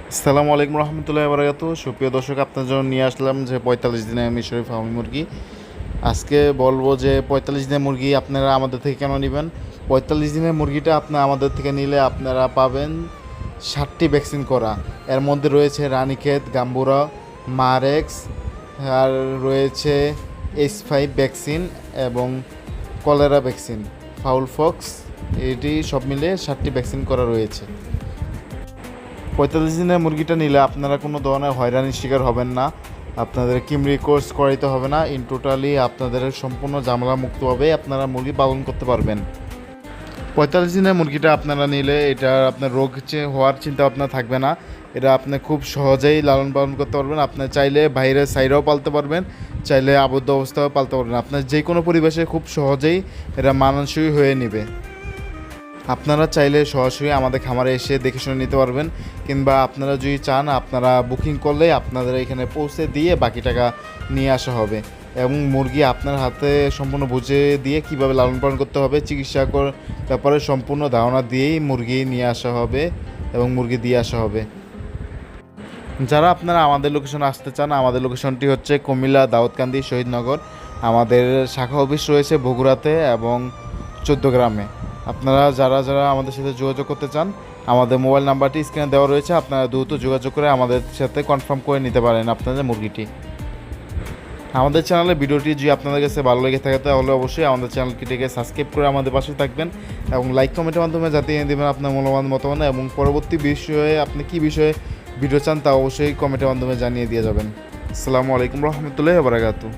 আসসালামু আলাইকুম রহমতুল্লাহি ওয়া বারাকাতুহু। সুপ্রিয় দর্শক, আপনার জন্য নিয়ে আসলাম যে ৪৫ দিনের মিশরি ফার্মি মুরগি। আজকে বলবো যে ৪৫ দিনের মুরগি আপনারা আমাদের থেকে কেন নেবেন। ৪৫ দিনের মুরগিটা আপনারা আমাদের থেকে নিলে আপনারা পাবেন ৬০টি ভ্যাকসিন করা। এর মধ্যে রয়েছে রানীক্ষেত, গাম্বুরা, মারেক্স, আর রয়েছে H5 ভ্যাকসিন এবং কলেরা ভ্যাকসিন, ফাউল ফক্স। এটি সব মিলে ৬০টি ভ্যাকসিন করা রয়েছে। ৪৫ দিনের মুরগিটা নিলে আপনারা কোনো ধরনের হয়রানির শিকার হবেন না। আপনাদের কিমরি কোর্স করাইতে হবে না। ইন টোটালি আপনাদের সম্পূর্ণ ঝামেলা মুক্তভাবে আপনারা মুরগি পালন করতে পারবেন। ৪৫ দিনের মুরগিটা আপনারা নিলে এটা আপনার রোগ হওয়ার চিন্তা আপনার থাকবে না। এটা আপনি খুব সহজেই লালন পালন করতে পারবেন। আপনি চাইলে বাইরের সাইডেও পালতে পারবেন, চাইলে আবদ্ধ অবস্থাও পালতে পারবেন। আপনার যে কোনো পরিবেশে খুব সহজেই এটা মানানসই হয়ে নেবে। আপনারা চাইলে সরাসরি আমাদের খামারে এসে দেখে শুনে নিতে পারবেন, কিংবা আপনারা যদি চান আপনারা বুকিং করলে আপনাদের এখানে পৌঁছে দিয়ে বাকি টাকা নিয়ে আসা হবে এবং মুরগি আপনার হাতে সম্পূর্ণ বুঝে দিয়ে কিভাবে লালন পালন করতে হবে, চিকিৎসা ব্যাপারে সম্পূর্ণ ধারণা দিয়েই মুরগি নিয়ে আসা হবে এবং মুরগি দিয়ে আসা হবে। যারা আপনারা আমাদের লোকেশনে আসতে চান, আমাদের লোকেশনটি হচ্ছে কুমিল্লা দাউদকান্দি শহীদনগর। আমাদের শাখা অফিস রয়েছে বগুড়াতে এবং 14 গ্রামে। আপনারা যারা যারা আমাদের সাথে যোগাযোগ করতে চান, আমাদের মোবাইল নাম্বারটি স্ক্রিনে দেওয়া রয়েছে। আপনারা দ্রুত যোগাযোগ করে আমাদের সাথে কনফার্ম করে নিতে পারেন আপনাদের মুরগিটি। আমাদের চ্যানেলের ভিডিওটি যদি আপনাদের কাছে ভালো লেগে থাকে তাহলে অবশ্যই আমাদের চ্যানেলটিকে সাবস্ক্রাইব করে আমাদের পাশে থাকবেন এবং লাইক কমেন্টের মাধ্যমে জানিয়ে দেবেন আপনার মূল্যবান মতামত, এবং পরবর্তী বিষয়ে আপনি কী বিষয়ে ভিডিও চান তা অবশ্যই কমেন্টের মাধ্যমে জানিয়ে দিয়ে যাবেন। আসসালামু আলাইকুম রহমতুল্লাহি ওয়া বারাকাতুহু।